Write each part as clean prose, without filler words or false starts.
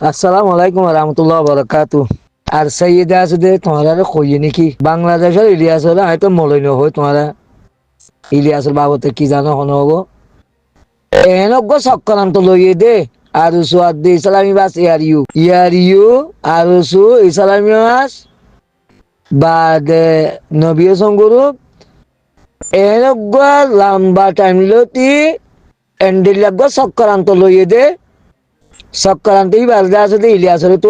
আসসালামু আলাইকুম রহমতুল্লাহ বরকাতু। আর সাইয়েদা আছে দে তোমার কইয়ে নাকি বাংলাদেশের ইলিয়াসের হয়তো মলিন হই তোমার ইলিয়াসের বাবতে কি জানো হন হবো এনজ্ঞ চক্রান্ত লইয়ে দে আর সুয়াদ দে ইসলামী বাস ইয়ার ইউ আর সু ইসলামী বাস বাদ নবী সংগুরু এনজ্ঞ লম্বা টাইম লতি এন্ডিলাগ চক্রান্ত লইয়ে দে চক্রান্ত বাজদা আছে দে ইলিয়াসের তো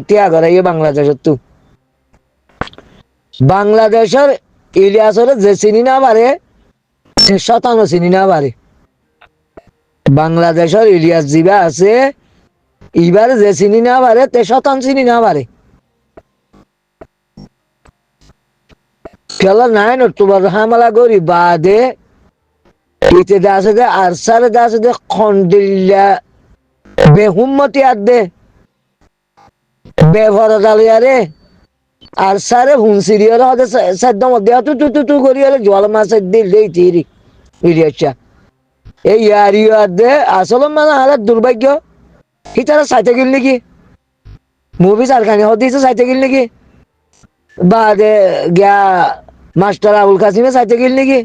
তিয়া গড়াই বাংলাদেশের তো বাংলাদেশের ইলিয়াসের যে চিনি না পারে সে শতানো চিনি না পারে বাংলাদেশের ইলিয়াস জিবা আছে এবার যে চিনি না পারে তে শতান চিনি না পারে খেলা নাই নতুবার হামলা করি বাদে ইতে দাসে দে আরসারে দাসে দে খন্ডিল্লা বেহুম্মতি আদে বেভরদালিয়ারে আর সারে হুনসিরিয়র হদে সাদ্দম মধ্যে তু করি হলে জল মাছের দিল দেই তিরি ইলিয়াসা এই ইয়ারিও আদে আসলে মানে হালাত দুর্ভাগ্য কি তারা সাইতে গেল নাকি মুভি সারখানি হদিছে সাইতে গেল নাকি বাদে গিয়া মাস্টার আবুল কাসিমে সাইতে গেল নাকি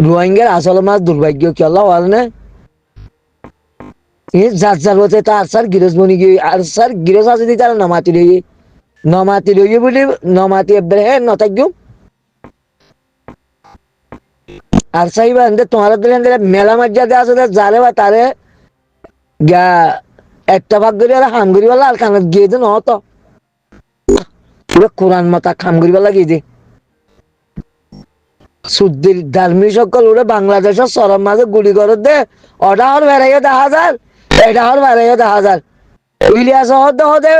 রোহিঙ্গার আসলে মাছ দুর্ভাগ্য কি আল্লাহ না যার হতে তার স্যার গিরজ বনি গিয়ে আর স্যার গিরজ আছে দি তারা নমাতি লইয়ে বলি নমাতি এবারে হ্যাঁ নতাগ্য আর সাইবা তোমার মেলা মর্যাদা আছে যারে বা তারে গা একটা ভাগ করি আর হাম করি বলা আর কানত গিয়ে দে নত কোরআন মাতা খাম করি বলা গিয়ে দে সুদ্দির ধার্মী সকল ওরে বাংলাদেশের সরম মাঝে গুলি করে দে ওটা হর বেড়াইয়া 10,000 এটা হর বেড়াইয়া 10,000 ইলিয়াস হদে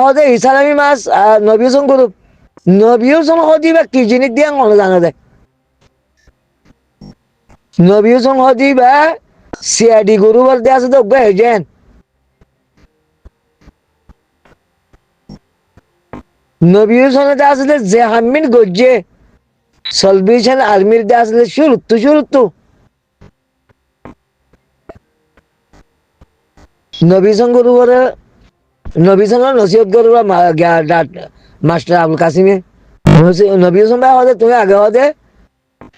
হদে ইসলামী মাস নবী হোসেন গ্রুপ নবী হোসেন হদি বা কি জিনিস দিয়ে মনে জানা দেয় নবী হোসেন হদি বা সিআইডি গুরু বলতে আছে তো এজেন্ট নবী হোসেন আসলে জেহামিন গজ্জে সলভিশন আর্মির দে আসলে শুরুত্তু নবী হোসেন গুরু বলে নবী হোসেন নসিহত গুরু মাস্টার আবুল কাসিমে নবী হোসেন ভাই হদে তুমি আগে হদে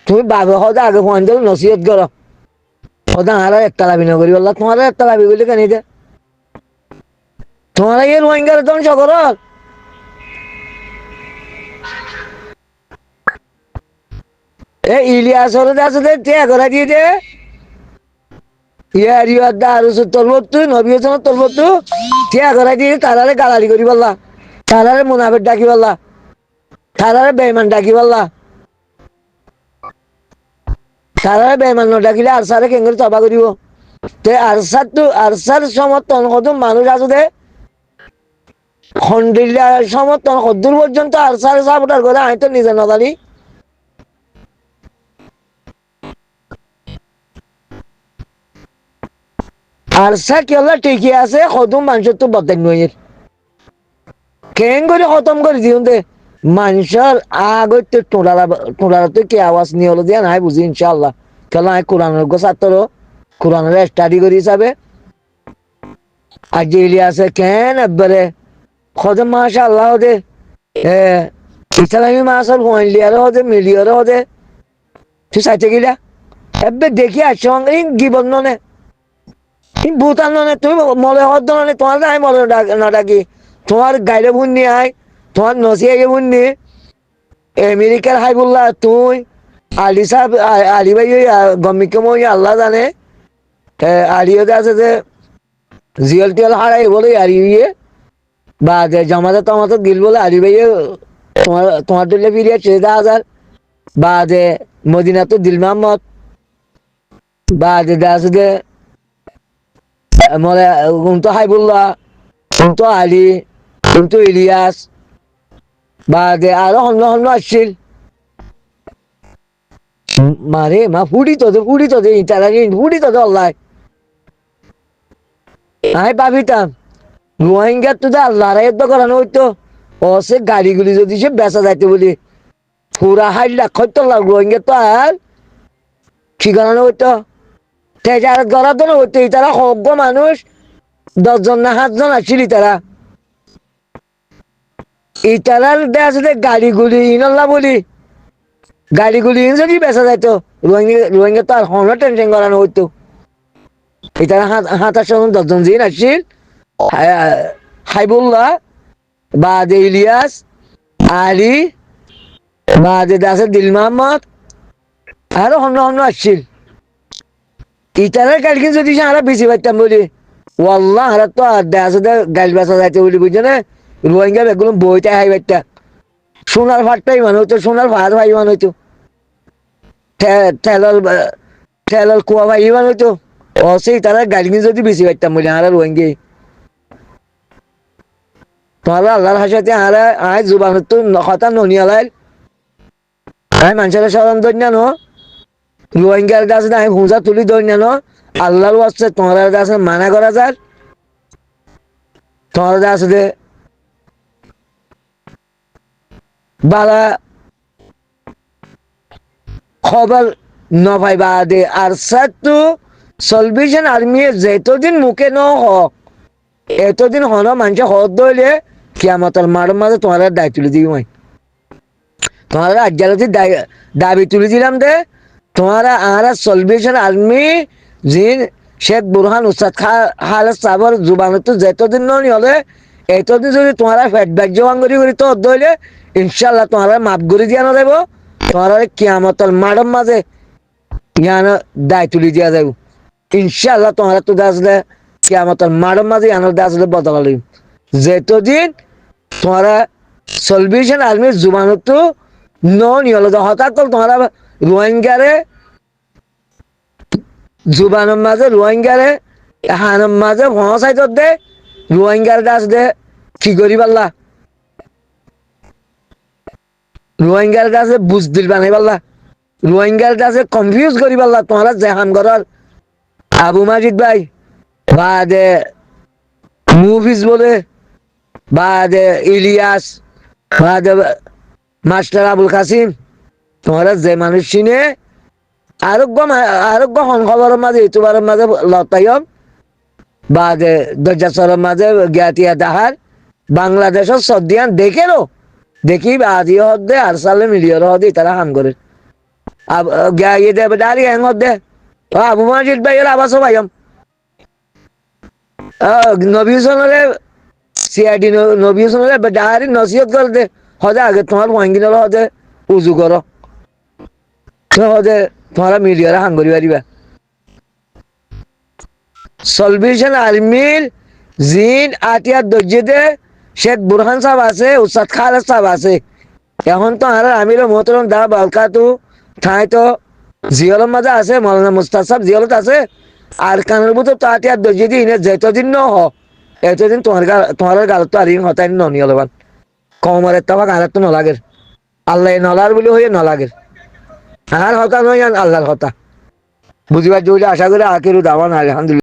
তুমি বাবে হদে আগে পয়েন্ট নসিহত করো হদে হারা একটা লাভি না করি বললা তোমার একটা লাভি বলে কেন দে তোমার এই রোহিঙ্গার তখন সকর এ ইলিয়াসর আছে তে করা দিয়ে দে ইয়ারিও আদা আর তলবত্তু নবী হোসেন তলবত্তু তিয়া করা দিয়ে তারারে গালালি করি বললা তারারে মুনাফের ডাকি বললা তারারে বেঈমান ডাকি বললা তারারে বেঈমান ন ডাকিলে আর সারে কেঙ্গরি তবা করিব তে আরসার সমর্থন কত মানুষ আছে দে খন্ডিল্লার সমর্থন কদ্দূর পর্যন্ত আরসারে সাপোর্টার করে আমি তো নিজে নদানি আরসা কেলা টিকে আছে কদম মানুষের তো বদান নয়ের কেন করে খতম করে দিও দে মানুষের আগতে টোড়ারা তো কি আওয়াজ নিয়ে হলো দিয়া নাই বুঝি ইনশাল্লাহ কেলা আমি কোরআনের ছাত্র কোরআনের স্টাডি করি হিসাবে আর যে আছে কেন একবারে খদম মাসা আল্লাহ দে ইসলামী মাসের হইলিয়ার হদে মিলিয়র হদে তুই চাইতে গিলা এবার দেখি আসছো গিবন নে ভূতান নে তুমি মলে হদ নে তোমার নাই মলে না ডাকি তোমার গাইলে ভুননি আয় তোমার নসিয়াকে ভুননি আমেরিকার হাইবুল্লাহ তুই আলি সাহেব আলি ভাই গমিকে মই আল্লাহ জানে আলিওতে আছে যে জিএল টিএল হারাই বলে আলি ইয়ে বা জমাতে টমাতে দিল বলে আলি ভাই তোমার দিলে ফিরিয়ে 10,000 বা মদিনা তো দিল মোহাম্মদ বা আছে যে মনে তো হাইবুল্লাহ তো আলী তো ইলিয়াস বা আরো হন্য আসছিল মারে মা ফুড়ি তো দে তারা ফুড়ি তো আল্লাহ আমি ভাবিতাম রোহিঙ্গার তো আল্লাহ রায়ত করানো হইতো ও সে গাড়িগুলি যদি সে বেচা যাইতে বলি পুরা 60 লাখ রোহিঙ্গার তো আর ঠিকানো হইতো তেজারত করার জন্য হইতে তারা সভ্য মানুষ 10 জন না 7 জন আসছিল তারা ইতারার দেশে গাড়িগুলি ইনল্লা বলি গাড়িগুলি ইন যদি বেচা যাইতো রোহিঙ্গা তো আর কোনো টেনশন করানো হইতো ইতারা 7-8 জন 10 জন জিন আসছিল হাইবুল্লাহ বাদে ইলিয়াস আলী বাদে দাসে দিল মোহাম্মদ আরো অন্য অন্য আসছিল ইতারার গাড়ি যদি আমরা বেশি পাইতাম বলি ওয়াল্লাহ হারা তো আর দেশে গাড়ি বেচা যাইতে বলি বুঝছো না রোহিঙ্গা বেগুলো বইতে হাই বাইতা সোনার ভাতটাই মানে হইতো সোনার ভাত ভাই মানে হইতো ঠেলাল কুয়া ভাই মানে হইতো অসেই তারা গাড়ি যদি বেশি পাইতাম বলি আমরা রোহিঙ্গা তোমার আল্লাহর হাসাতে আরা আয় জুবান তো কথা ননিয়ালাই আয় মানুষের সরম দৈন্য ন রোহিঙ্গার কাছে আমি হুঁজা তুলি দৈন্য ন আল্লাহর আসছে তোমার কাছে মানা করা যায় তোমার কাছে বালা খবর ন পাইবা দে আর সাতু সলভেশন আর্মি যেতদিন মুখে ন হোক এতদিন হন মানুষ হদ দইলে কিয়ামতের মাঠের মাঝে তোমার দায় তুলে দিবি মই তোমার আজ্ঞালতি দাবি তুলে দিলাম দে তোমার আর সলভেশন আর্মি জিন শেখ বুরহান উস্তাদ খাল সাবর জুবান তো যেতদিন নি হলে এতদিন যদি তোমার ফেট ব্যাগ জবান করি তো দইলে ইনশাল্লাহ তোমার মাপ করে দিয়া না দেব তোমার কিয়ামতের মাঠের মাঝে ইয়ান দায় তুলে দিয়া যাব ইনশাল্লাহ তোমার তো আসলে কিয়ামতের মাঠের মাঝে ইয়ানোর আসলে বদলা লইম যেতদিন তোমারা সলভেশন আর্মির জুবানত নিয়ল হঠাৎ তোমারা রোহিঙ্গারে জুবানের মাঝে রোহিঙ্গারে হানের মাঝে পৌঁছাইত দে রোহিঙ্গার গাছ দে কি করি পারলা রোহিঙ্গার কাছে বুঝদিল বানাই পারলা রোহিঙ্গার কাছে কনফিউজ করি পারলা তোমারা জেহান করার আবু মাজিদ ভাই বা দে মুভিজ বলে বা দে ইলিয়াস বা দে মাস্টার আবুল কাসিম তোমরা যে মানুষ চিনে আরোগ্য খবরের মাঝে ইউটিউবারের মাঝে লতাইম বা যে দরজাচরের মাঝে জ্ঞাতিয়া দাহার বাংলাদেশের সর্দিয়ান দেখেরও দেখি আজি হদে আর সালে মিলিয়র হদে তারা হাম করে গিয়ে দেবে ডারি হ্যাং হদে আবু মাজিদ ভাইয়ের আবাসও ভাইম নবী হোসেনরে সিআইডি নবী হোসেনরে ডারি নসিহত করে দে হদে আগে তোমার ওয়াঙ্গিনর হদে উজু করো হদে তোমারা মিলিয়র হাম করি পারিবা সলভেশন আর্মির জিন আতিয়ার দর্জিতে শেখ বুরহান সাহেব আছে উস্তাদ খালেদ সাহেব আছে এখন তো আর আমির মোহতরম দা বালকাতু ঠাই তো জিয়লের মাঝে আছে মৌলানা মুস্তাদ সাহেব জিয়লত আছে আর কানের মতো তো আতিয়ার দর্জিতে ইনে যেতদিন ন হ এতদিন তোমার গালত তো আর ইন হতাই নিয়লবান কমরের তাবাক আর তো নলাগের আল্লাহ নলার বলে হয়ে নলাগের আর হতা নয় আল্লাহর হতা বুঝিবার জন্য আশা করি আখিরু দাওয়ান আলহামদুলিল্লাহ।